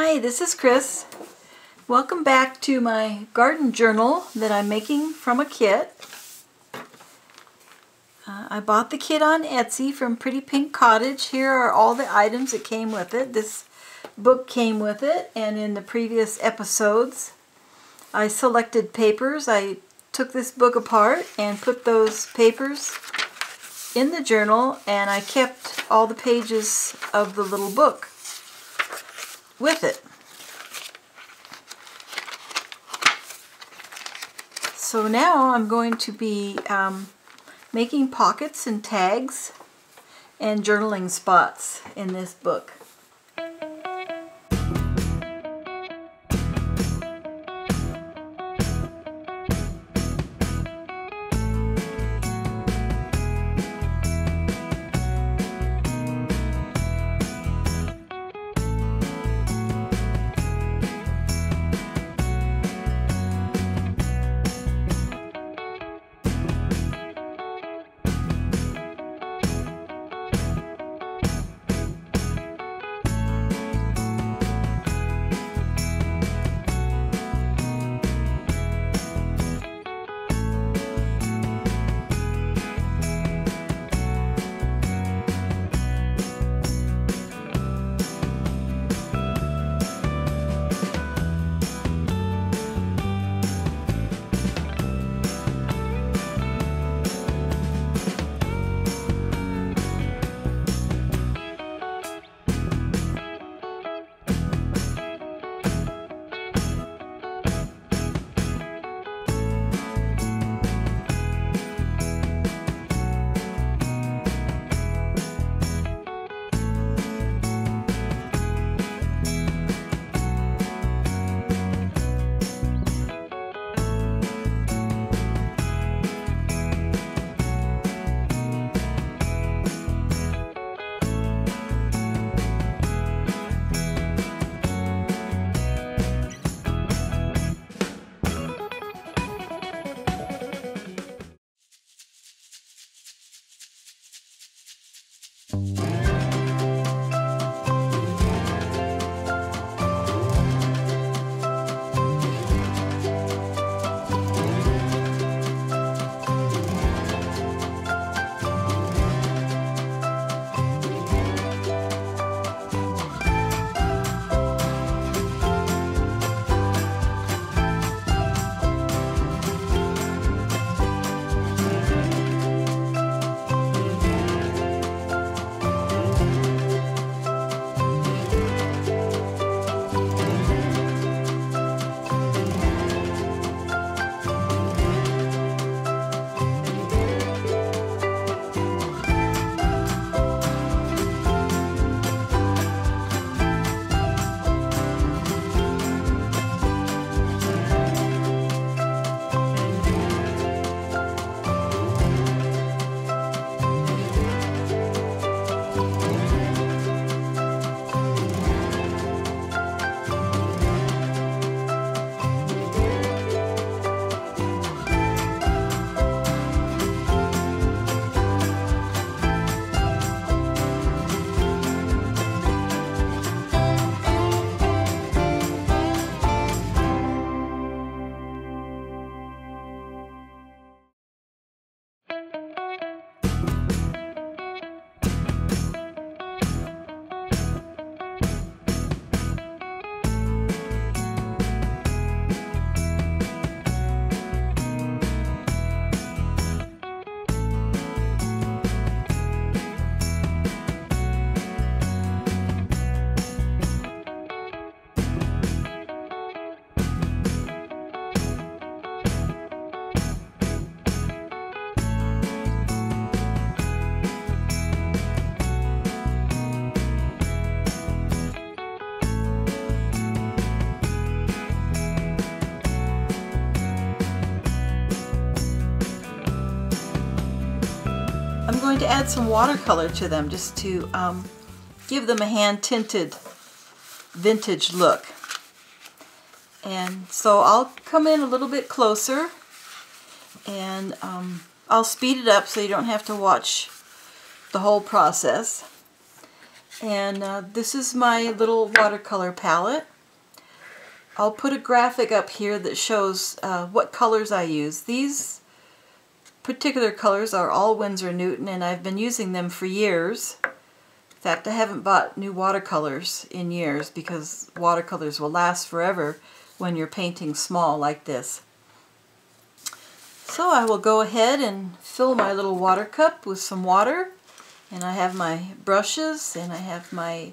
Hi, this is Chris. Welcome back to my garden journal that I'm making from a kit. I bought the kit on Etsy from Pretty Pink Cottage. Here are all the items that came with it. This book came with it, and in the previous episodes I selected papers. I took this book apart and put those papers in the journal, and I kept all the pages of the little book with it. So now I'm going to be making pockets and tags and journaling spots in this book. I'm going to add some watercolor to them just to give them a hand-tinted vintage look. And so I'll come in a little bit closer, and I'll speed it up so you don't have to watch the whole process. And this is my little watercolor palette. I'll put a graphic up here that shows what colors I use. These particular colors are all Winsor Newton, and I've been using them for years. In fact, I haven't bought new watercolors in years because watercolors will last forever when you're painting small like this. So I will go ahead and fill my little water cup with some water, and I have my brushes and I have my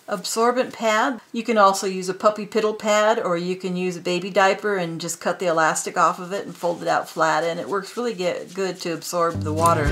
absorbent pad. You can also use a puppy piddle pad, or you can use a baby diaper and just cut the elastic off of it and fold it out flat, and it works really good to absorb the water.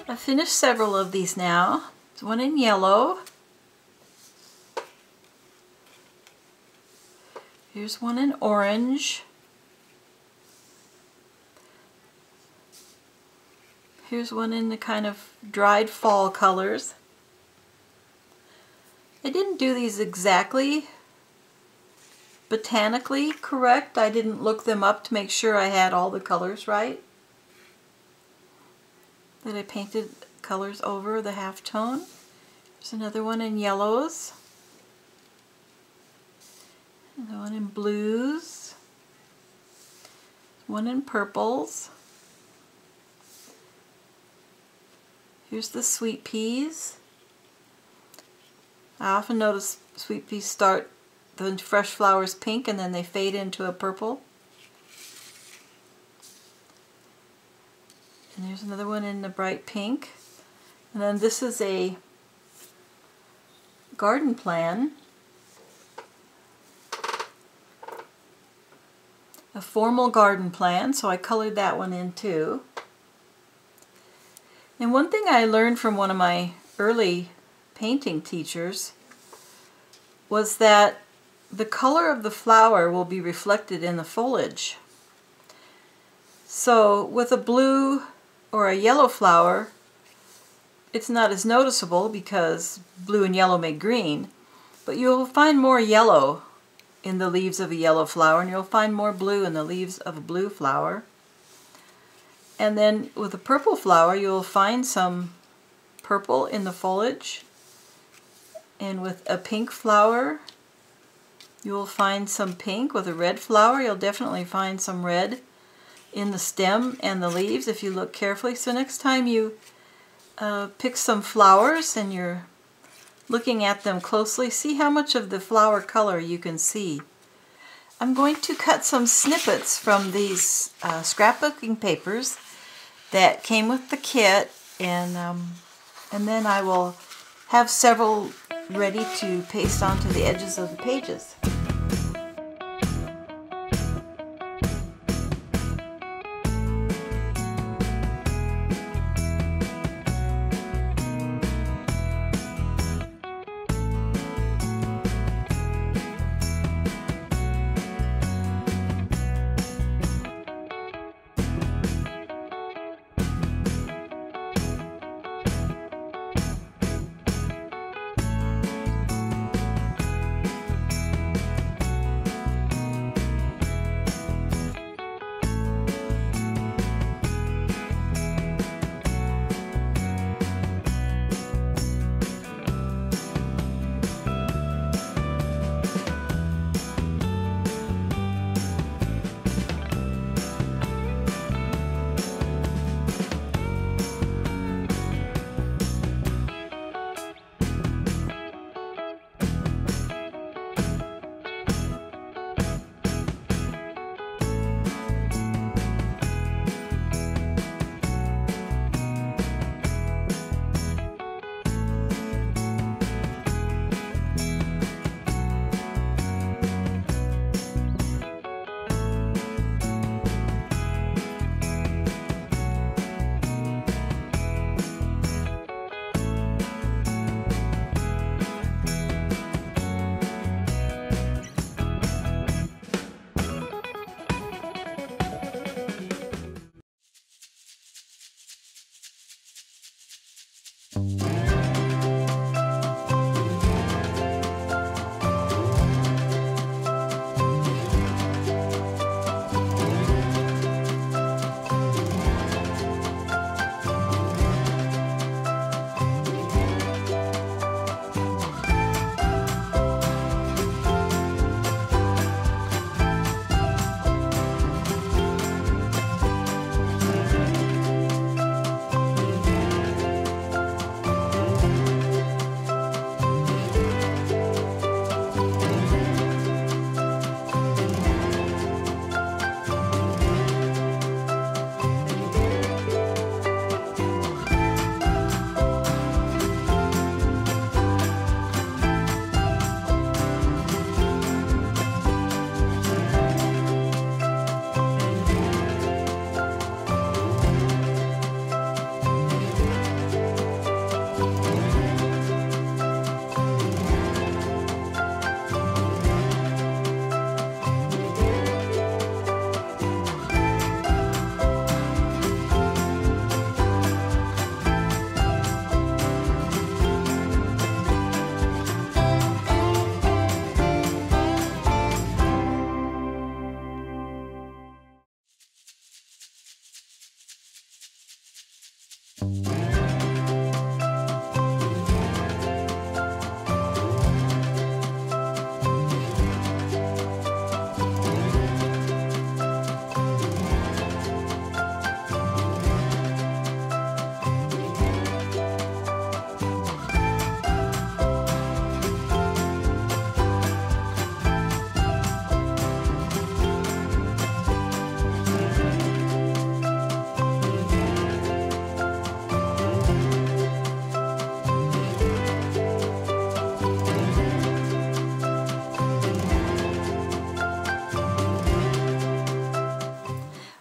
I've finished several of these now. There's one in yellow. Here's one in orange. Here's one in the kind of dried fall colors. I didn't do these exactly botanically correct. I didn't look them up to make sure I had all the colors right. That I painted colors over the halftone. There's another one in yellows. Another one in blues. One in purples. Here's the sweet peas. I often notice sweet peas start the fresh flowers pink and then they fade into a purple. And there's another one in the bright pink. And then this is a garden plan. A formal garden plan, so I colored that one in too. And one thing I learned from one of my early painting teachers was that the color of the flower will be reflected in the foliage. So with a blue or a yellow flower, it's not as noticeable because blue and yellow make green, but you'll find more yellow in the leaves of a yellow flower, and you'll find more blue in the leaves of a blue flower. And then with a purple flower, you'll find some purple in the foliage, and with a pink flower, you'll find some pink. With a red flower, you'll definitely find some red. in the stem and the leaves if you look carefully. So next time you pick some flowers and you're looking at them closely, see how much of the flower color you can see. I'm going to cut some snippets from these scrapbooking papers that came with the kit, and then I will have several ready to paste onto the edges of the pages.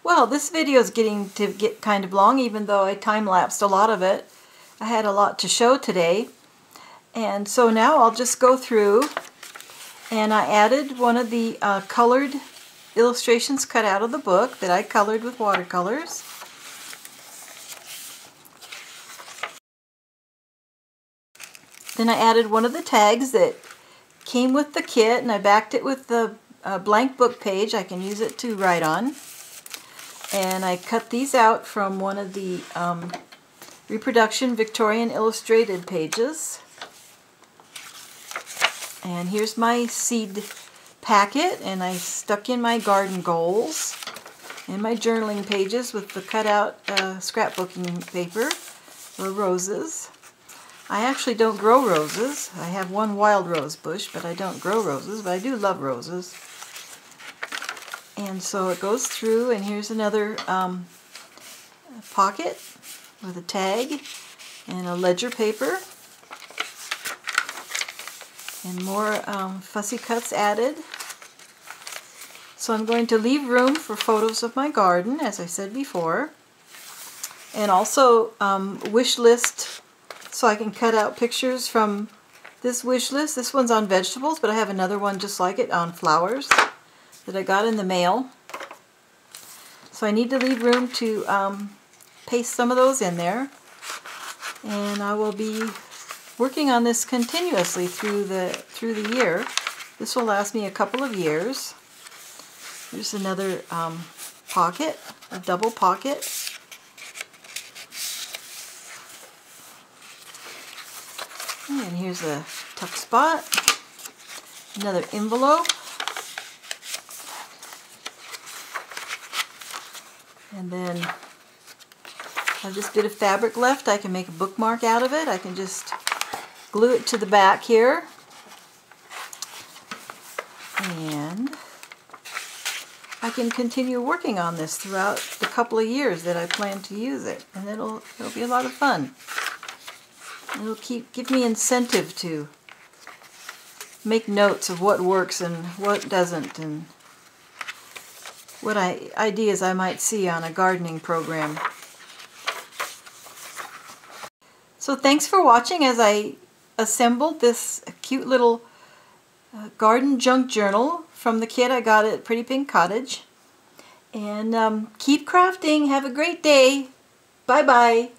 Well, this video is getting to get kind of long, even though I time-lapsed a lot of it. I had a lot to show today. And so now I'll just go through, and I added one of the colored illustrations cut out of the book that I colored with watercolors. Then I added one of the tags that came with the kit, and I backed it with the blank book page. I can use it to write on. And I cut these out from one of the reproduction Victorian illustrated pages. And here's my seed packet, and I stuck in my garden goals. And my journaling pages with the cutout scrapbooking paper for roses. I actually don't grow roses. I have one wild rose bush, but I don't grow roses, but I do love roses. And so it goes through, and here's another pocket with a tag and a ledger paper. And more fussy cuts added. So I'm going to leave room for photos of my garden, as I said before. And also wish list, so I can cut out pictures from this wish list. This one's on vegetables, but I have another one just like it on flowers that I got in the mail. So I need to leave room to paste some of those in there. And I will be working on this continuously through the year. This will last me a couple of years. Here's another pocket, a double pocket. And here's a tuck spot, another envelope, and then I have this bit of fabric left. I can make a bookmark out of it. I can just glue it to the back here, and I can continue working on this throughout the couple of years that I plan to use it, and it'll be a lot of fun. It'll give me incentive to make notes of what works and what doesn't, and what ideas I might see on a gardening program. So thanks for watching as I assembled this cute little garden junk journal from the kit I got at Pretty Pink Cottage. And keep crafting. Have a great day. Bye-bye.